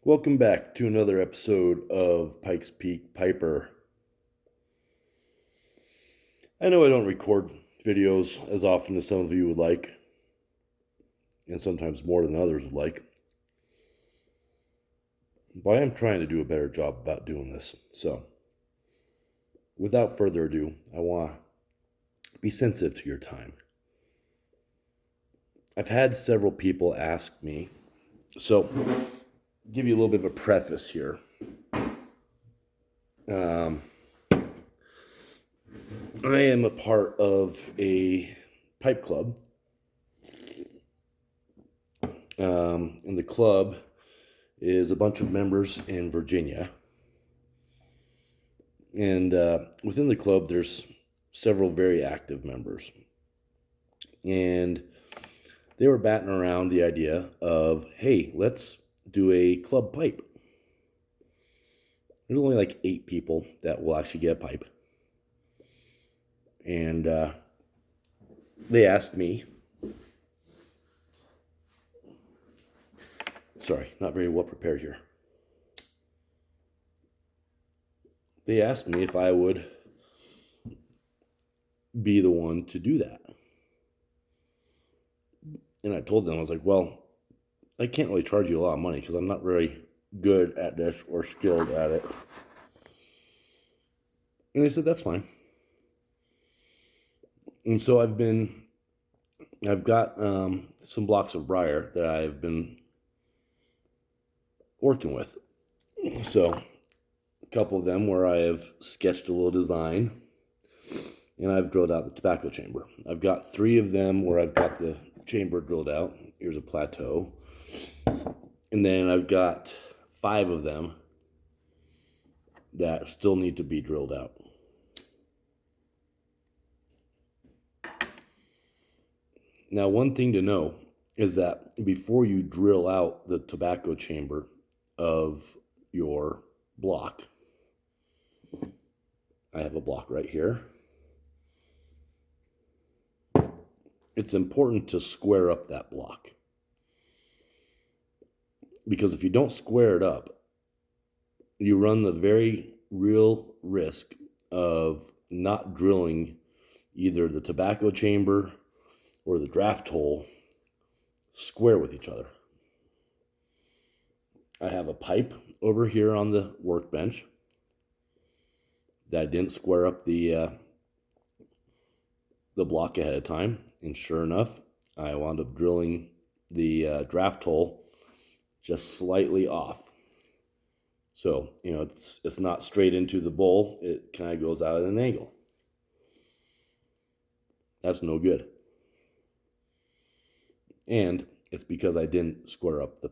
Welcome back to another episode of Pikes Peak Piper. I know I don't record videos as often as some of you would like, and sometimes more than others would like, but I am trying to do a better job about doing this. So, without further ado, I want to be sensitive to your time. I've had several people ask me, so give you a little bit of a preface here. I am a part of a pipe club, and the club is a bunch of members in Virginia. And within the club, there's several very active members. And they were batting around the idea of, hey, let's do a club pipe. There's only like 8 people that will actually get a pipe. And they asked me, sorry, not very well prepared here. They asked me if I would be the one to do that. And I told them, I was like, well, I can't really charge you a lot of money because I'm not very good at this or skilled at it. And they said, that's fine. And so I've got some blocks of briar that I've been working with. So a couple of them where I have sketched a little design and I've drilled out the tobacco chamber. I've got 3 of them where I've got the chamber drilled out. Here's a plateau. And then I've got 5 of them that still need to be drilled out. Now, one thing to know is that before you drill out the tobacco chamber of your block, I have a block right here, it's important to square up that block. Because if you don't square it up, you run the very real risk of not drilling either the tobacco chamber or the draft hole square with each other. I have a pipe over here on the workbench that I didn't square up the block ahead of time, and sure enough, I wound up drilling the draft hole just slightly off. So, it's not straight into the bowl. It kind of goes out at an angle. That's no good. And it's because I didn't square up the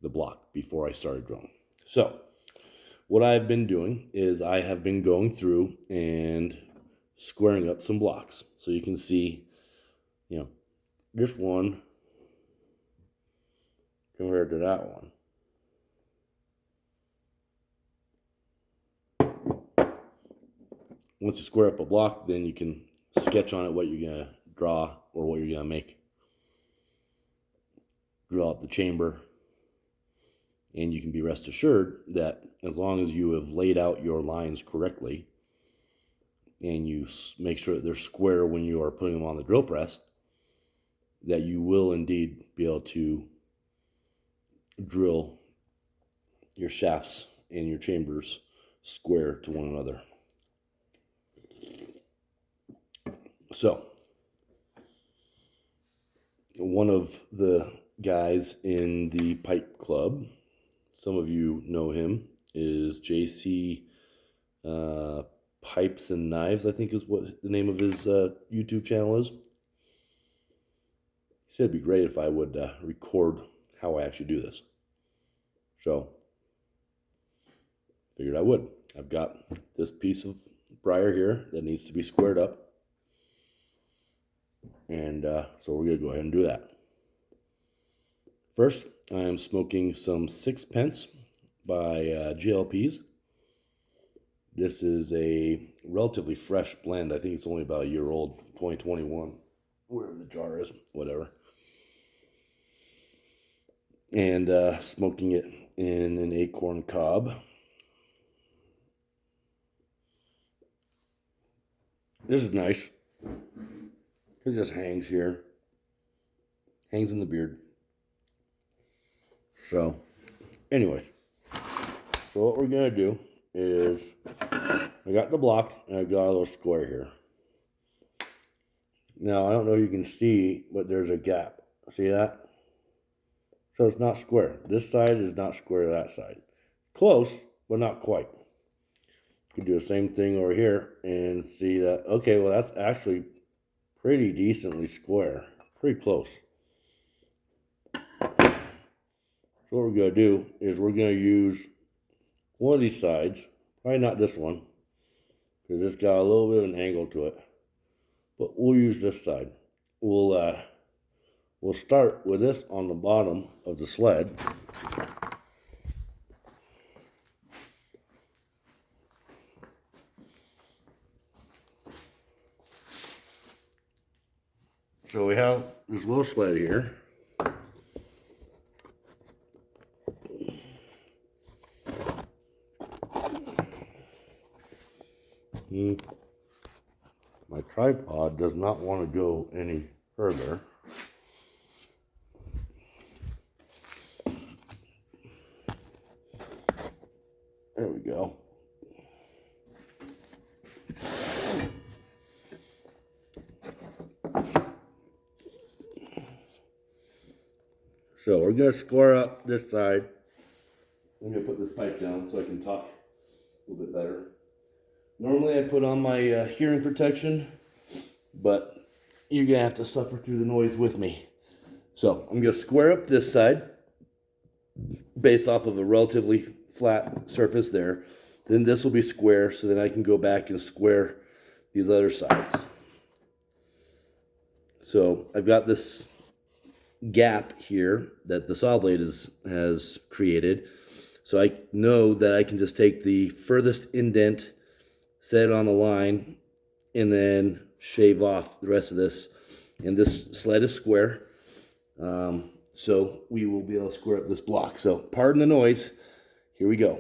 block, before I started drilling. So, what I've been doing is I have been going through and squaring up some blocks. So you can see, this one compared to that one. Once you square up a block, then you can sketch on it what you're going to draw or what you're going to make. Drill out the chamber, and you can be rest assured that as long as you have laid out your lines correctly and you make sure that they're square when you are putting them on the drill press, that you will indeed be able to drill your shafts and your chambers square to one another. So, one of the guys in the pipe club, some of you know him, is JC Pipes and Knives, I think is what the name of his YouTube channel is. He said it'd be great if I would record how I actually do this. So, figured I would. I've got this piece of briar here that needs to be squared up. And so we're going to go ahead and do that. First, I am smoking some Sixpence by GLPs. This is a relatively fresh blend. I think it's only about a year old, 2021, wherever the jar is, whatever. and smoking it in an acorn cob. This is nice. It just hangs here. Hangs in the beard. So, anyways. So what we're going to do is, I got the block and I got a little square here. Now, I don't know if you can see, but there's a gap. See that? So it's not square. This side is not square to that side. Close, but not quite. You can do the same thing over here and see that, okay, well, that's actually pretty decently square. Pretty close. So what we're going to do is we're going to use one of these sides. Probably not this one, because it's got a little bit of an angle to it. But we'll use this side. We'll start with this on the bottom of the sled. So we have this little sled here. My tripod does not want to go any further. There we go. So we're going to square up this side. I'm going to put this pipe down so I can talk a little bit better. Normally I put on my hearing protection, but you're going to have to suffer through the noise with me. So I'm going to square up this side based off of a relatively flat surface there. Then this will be square, so then I can go back and square these other sides. So I've got this gap here that the saw blade has created. So I know that I can just take the furthest indent, set it on a line, and then shave off the rest of this. And this sled is square, so we will be able to square up this block. So pardon the noise. Here we go.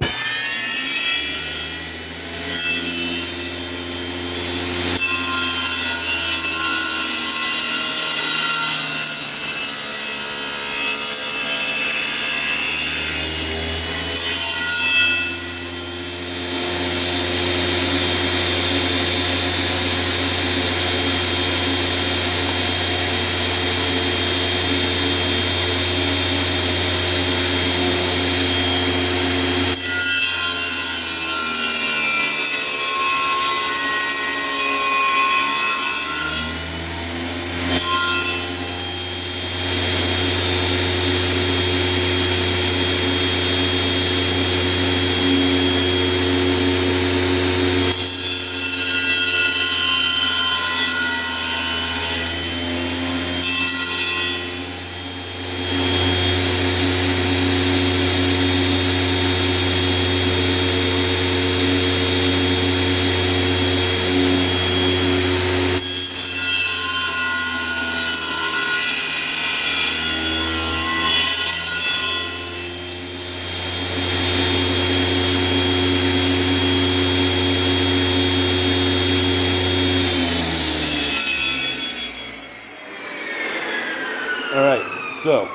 Alright, so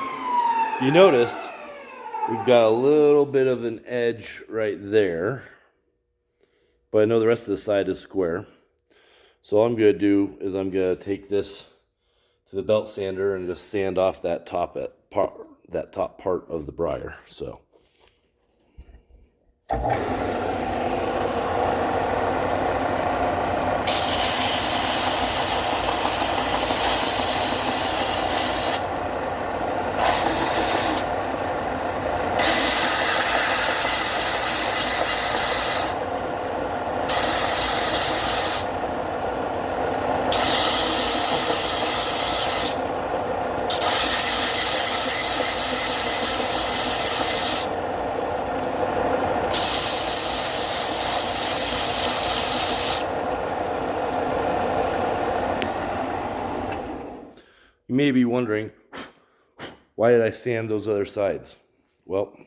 if you noticed, we've got a little bit of an edge right there, but I know the rest of the side is square. So all I'm going to do is I'm going to take this to the belt sander and just sand off that top part of the briar. So you may be wondering, Why did I sand those other sides? Well,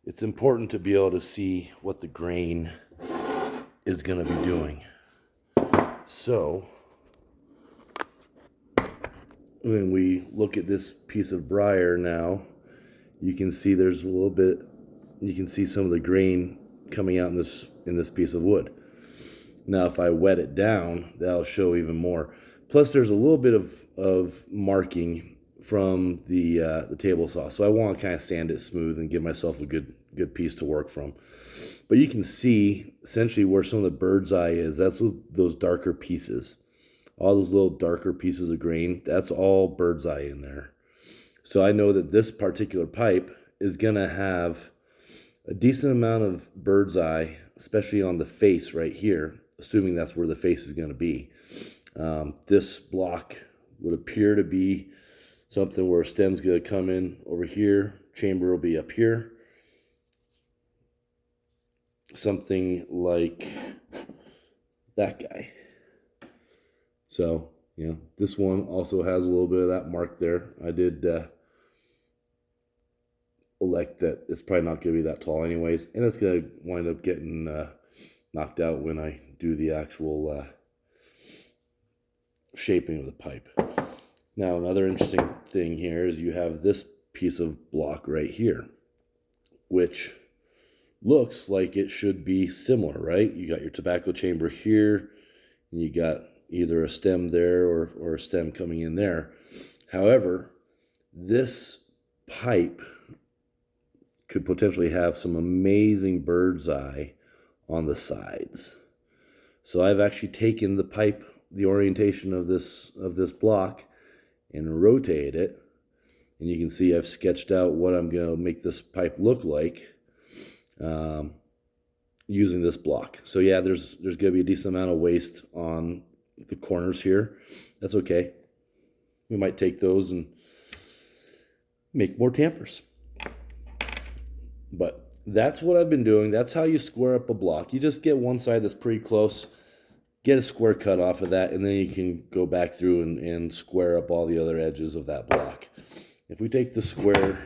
it's important to be able to see what the grain is going to be doing. So when we look at this piece of briar now, you can see there's a little bit, you can see some of the grain coming out in this piece of wood. Now if I wet it down, that'll show even more. Plus there's a little bit of marking from the table saw, so I want to kind of sand it smooth and give myself a good piece to work from. But you can see essentially where some of the bird's eye is. That's those darker pieces. All those little darker pieces of grain, that's all bird's eye in there. So I know that this particular pipe is going to have a decent amount of bird's eye, especially on the face right here, assuming that's where the face is going to be. This block would appear to be something where a stem's going to come in over here, chamber will be up here. Something like that guy. So, yeah, this one also has a little bit of that mark there. I did elect that it's probably not going to be that tall anyways, and it's going to wind up getting knocked out when I do the actual shaping of the pipe. Now, another interesting thing here is you have this piece of block right here, which looks like it should be similar, right? You got your tobacco chamber here, and you got either a stem there or a stem coming in there. However, this pipe could potentially have some amazing bird's eye on the sides. So I've actually taken the pipe, the orientation of this block, and rotated it, and you can see I've sketched out what I'm going to make this pipe look like using this block. So yeah, there's going to be a decent amount of waste on the corners here. That's okay. We might take those and make more tampers. But that's what I've been doing. That's how you square up a block. You just get one side that's pretty close, get a square cut off of that, and then you can go back through and square up all the other edges of that block. If we take the square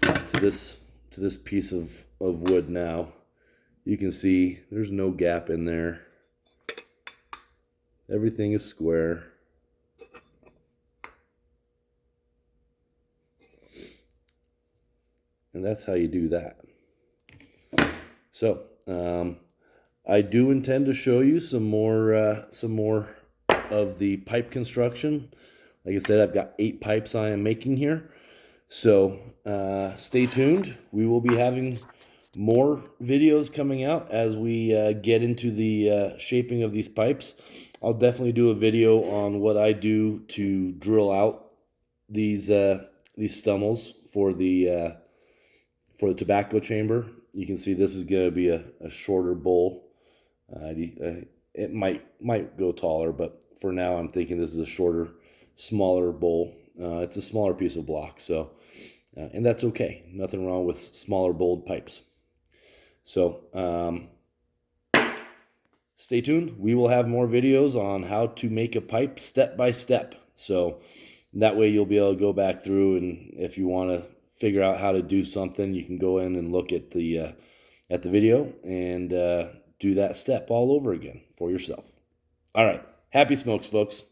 to this piece of wood now, you can see there's no gap in there. Everything is square. And that's how you do that. So, I do intend to show you some more of the pipe construction. Like I said, I've got 8 pipes I am making here. So stay tuned. We will be having more videos coming out as we get into the shaping of these pipes. I'll definitely do a video on what I do to drill out these stummels for the tobacco chamber. You can see this is going to be a shorter bowl. It might go taller, but for now I'm thinking this is a shorter, smaller bowl. It's a smaller piece of block, so and that's okay. Nothing wrong with smaller bowled pipes. So stay tuned. We will have more videos on how to make a pipe step by step. So that way you'll be able to go back through, and if you want to figure out how to do something, you can go in and look at the video and do that step all over again for yourself. All right. Happy smokes, folks.